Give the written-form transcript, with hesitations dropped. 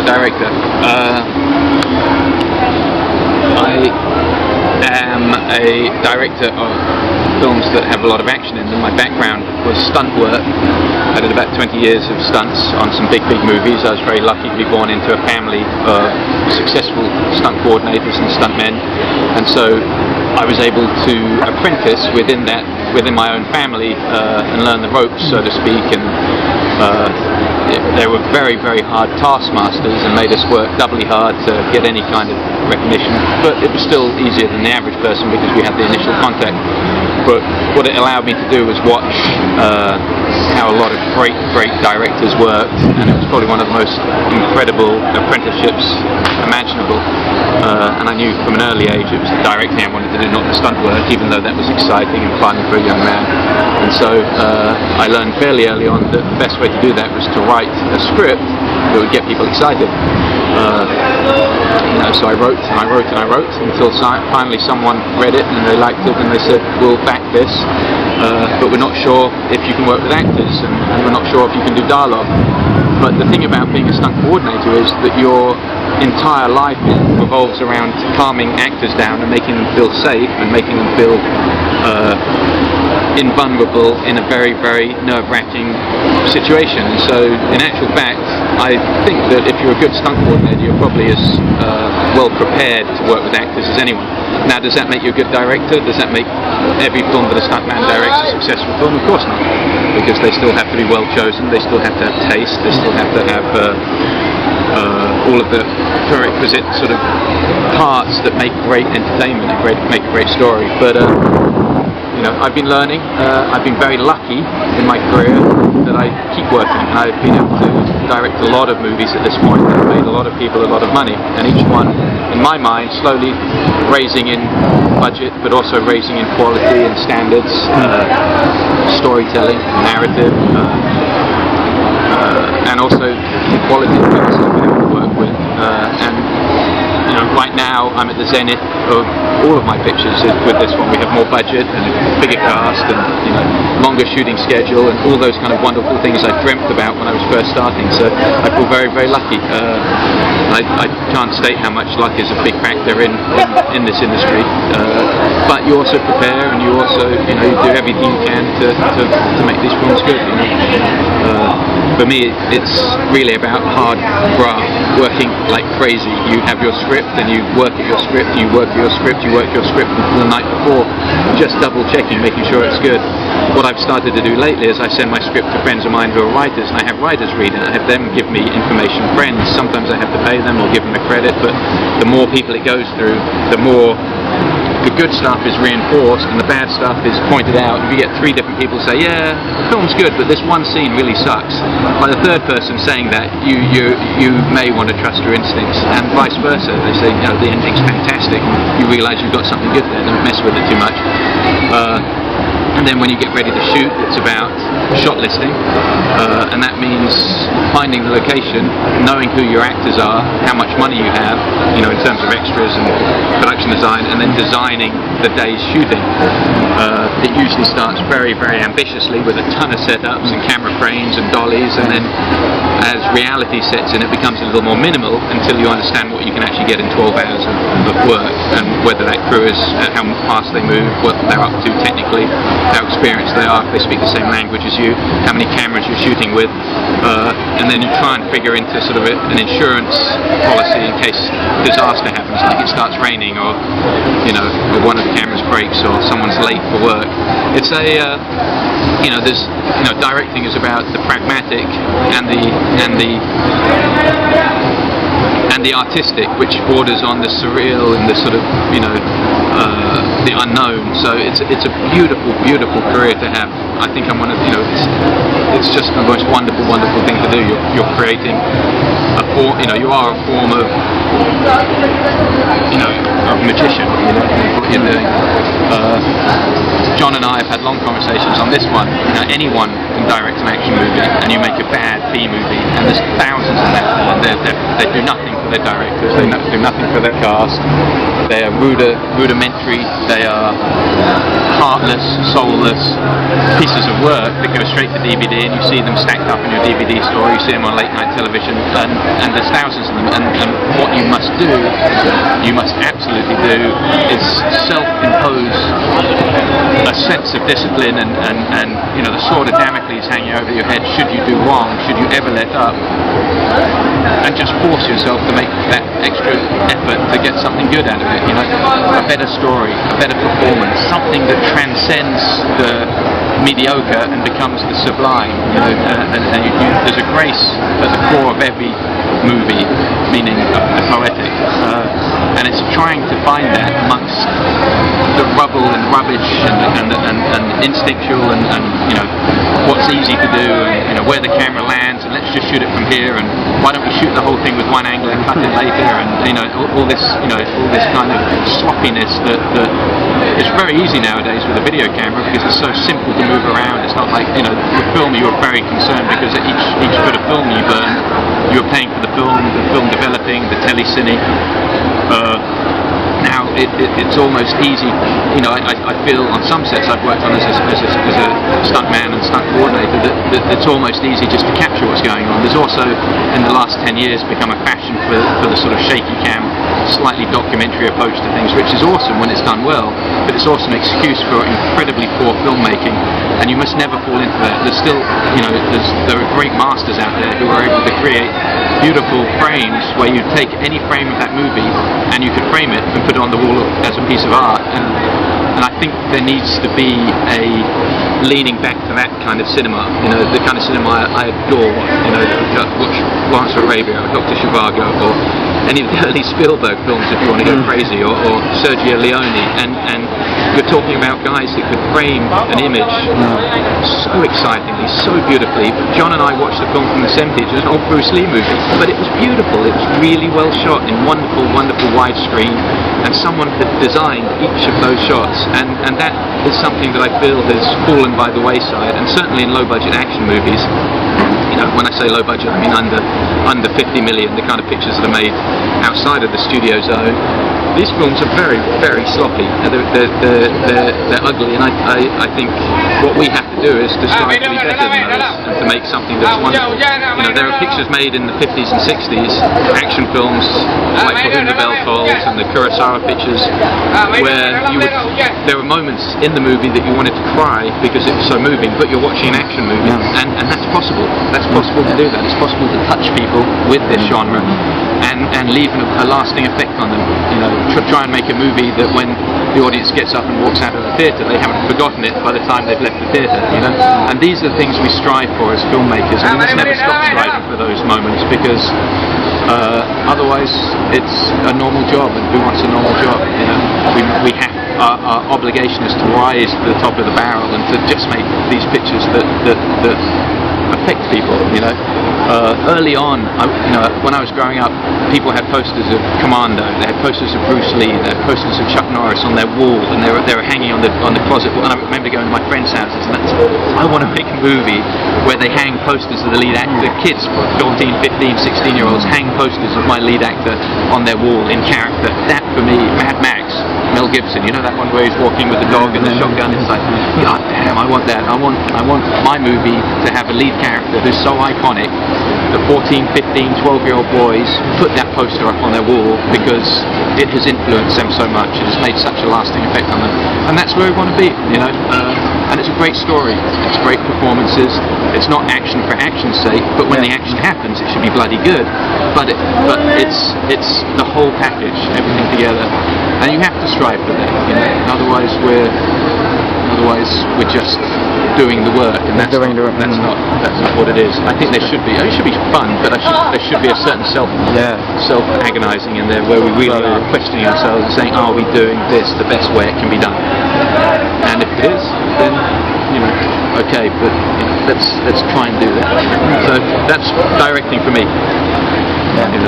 director. I am a director of films that have a lot of action in them. My background was stunt work. I did about 20 years of stunts on some big movies. I was very lucky to be born into a family of successful stunt coordinators and stuntmen, and so I was able to apprentice within my own family and learn the ropes, so to speak, and they were very hard taskmasters and made us work doubly hard to get any kind of recognition, but it was still easier than the average person because we had the initial contact. But what it allowed me to do was watch how a lot of great directors worked, and it was probably one of the most incredible apprenticeships imaginable. And I knew from an early age it was the directing I wanted to do, not the stunt work, even though that was exciting and fun for a young man. And so I learned fairly early on that the best way to do that was to write a script that would get people excited. So I wrote until finally someone read it and they liked it and they said, we'll back this, but we're not sure if you can work with actors, and we're not sure if you can do dialogue. But the thing about being a stunt coordinator is that your entire life revolves around calming actors down and making them feel safe and making them feel invulnerable in a very nerve-wracking situation. And so in actual fact, I think that if you're a good stunt coordinator, you're probably as well prepared to work with actors as anyone. Now, does that make you a good director? Does that make every film that a stuntman directs a successful film? Of course not, because they still have to be well chosen, they still have to have taste, they still have to have all of the prerequisite sort of parts that make great entertainment and make a great story. But I've been learning. I've been very lucky in my career that I keep working. I've been able to direct a lot of movies at this point that have made a lot of people a lot of money, and each one, in my mind, slowly raising in budget, but also raising in quality and standards, storytelling, narrative, and also the quality of people I've been able to work with. Right now I'm at the zenith of all of my pictures with this one. We have more budget and a bigger cast and longer shooting schedule and all those kind of wonderful things I dreamt about when I was first starting. So I feel very lucky. I can't state how much luck is a big factor in this industry. But you also prepare and you also you do everything you can to make these films good. For me, it's really about hard graft, working like crazy. You have your script and you work at your script, you work your script until the night before, just double checking, making sure it's good. What I've started to do lately is I send my script to friends of mine who are writers, and I have writers read it. I have them give me information. Friends, sometimes I have to pay them or give them a credit, but the more people it goes through, the more the good stuff is reinforced and the bad stuff is pointed out. If you get 3 different people say, yeah, the film's good, but this one scene really sucks, by the third person saying that, you may want to trust your instincts, and vice versa. They say, the ending's fantastic, you realise you've got something good there, don't mess with it too much. And then when you get ready to shoot, it's about shot listing, and that means finding the location, knowing who your actors are, how much money you have, in terms of extras and production design, and then designing the day's shooting. It usually starts very ambitiously with a ton of setups and camera frames and dollies, and then as reality sets in, it becomes a little more minimal until you understand what you can actually get in 12 hours of work, and whether that crew is, how fast they move, what they're up to technically, how experienced they are, if they speak the same language as you, how many cameras you're shooting with, and then you try and figure into sort of an insurance policy in case disaster happens, like it starts raining, or or one of the cameras breaks, or someone's late for work. It's a directing is about the pragmatic and the artistic, which borders on the surreal and the sort of the unknown. So it's a beautiful career to have. I think I'm one of it's just the most wonderful thing to do. You're creating a form. You are a form of of magician. What you're doing. John and I have had long conversations on this one. Anyone can direct an action movie, and you make a bad B movie, and there's thousands of them, and they do nothing for their directors, they do nothing for their cast, they are rudimentary, they are heartless, soulless pieces of work that go straight to DVD, and you see them stacked up in your DVD store, you see them on late night television, and there's thousands of them, and what you must do, you must absolutely do, is self-impose a sense of discipline and you know, the sword of Damocles hanging over your head should you do wrong, should you ever let up, and just force yourself to make that extra effort to get something good out of it, you know, a better story, a better performance, something that transcends the mediocre and becomes the sublime, you know, there's a grace at the core of every movie, meaning the poetic, and it's trying to find that amongst the rubble and rubbish and instinctual and you know, what's easy to do, and you know, where the camera lands, and let's just shoot it from here, and why don't we shoot the whole thing with one angle and cut it later, and you know, all this, you know, all this kind of sloppiness that is very easy nowadays with a video camera because it's so simple to move around. It's not like, you know, with film you were very concerned because at each bit of film you burn, you were paying for the film developing, the telecine. Now it's almost easy, you know, I feel on some sets I've worked on as a stunt man and stunt coordinator that it's almost easy just to capture what's going on. There's also in the last 10 years become a fashion for the sort of shaky cam, slightly documentary approach to things, which is awesome when it's done well, but it's also an excuse for incredibly poor filmmaking, and you must never fall into that. There's still, you know, there are great masters out there who are able to create beautiful frames where you take any frame of that movie and you can frame it and put it on the wall as a piece of art, and I think there needs to be a leaning back to that kind of cinema, you know, the kind of cinema I adore, you know, watch Lawrence of Arabia or Dr. Zhivago or any of the early Spielberg films if you want to go crazy, or Sergio Leone, and you're talking about guys that could frame an image so excitingly, so beautifully. John and I watched a film from the 70s, it was an old Bruce Lee movie, but it was beautiful, it was really well shot in wonderful, wonderful widescreen, and someone had designed each of those shots, and that is something that I feel has fallen by the wayside, and certainly in low-budget action movies. You know, when I say low budget, I mean under 50 million, the kind of pictures that are made outside of the studio zone. These films are very, very sloppy. They're ugly, and I think what we have to do is to strive to be better than those, and to make something that's wonderful. You know, there are pictures made in the 50s and 60s, action films like For Whom the Bell Tolls and the Kurosawa pictures, where there were moments in the movie that you wanted to cry because it was so moving, but you're watching an action movie, and that's possible. That's possible to do that. It's possible to touch people with this genre and leave a lasting effect on them. You know, try and make a movie that when the audience gets up and walks out of the theatre, they haven't forgotten it by the time they've left the theatre. You know, and these are the things we strive for as filmmakers, and we must never stop striving for those moments, because otherwise it's a normal job, and who wants a normal job? You know, we have our obligation is to rise to the top of the barrel and to just make these pictures that affect people, you know. Early on, you know, when I was growing up, people had posters of Commando, they had posters of Bruce Lee, they had posters of Chuck Norris on their wall, and they were hanging on the closet wall. And I remember going to my friends' houses, and I want to make a movie where they hang posters of the lead actor. Kids, 14, 15, 16-year-olds, hang posters of my lead actor on their wall in character. That for me, Mad Max, Mel Gibson, you know that one where he's walking with the dog and the shotgun. It's like, God damn, I want that. I want my movie to have a lead character who's so iconic that 14, 15, 12-year-old boys put that poster up on their wall because it has influenced them so much. It has made such a lasting effect on them, and that's where we want to be, you know. And it's a great story. It's great performances. It's not action for action's sake, but when the action happens, it should be bloody good. But it's the whole package, everything together, and you have to strive for that, you know. Otherwise we're just doing the work, and that's not what it is. I think there should be. It should be fun, but there should be a certain self-agonizing in there, where we really are questioning ourselves and saying, are we doing this the best way it can be done? And if it is, then, you know, okay, but you know, let's try and do that. So that's directing for me.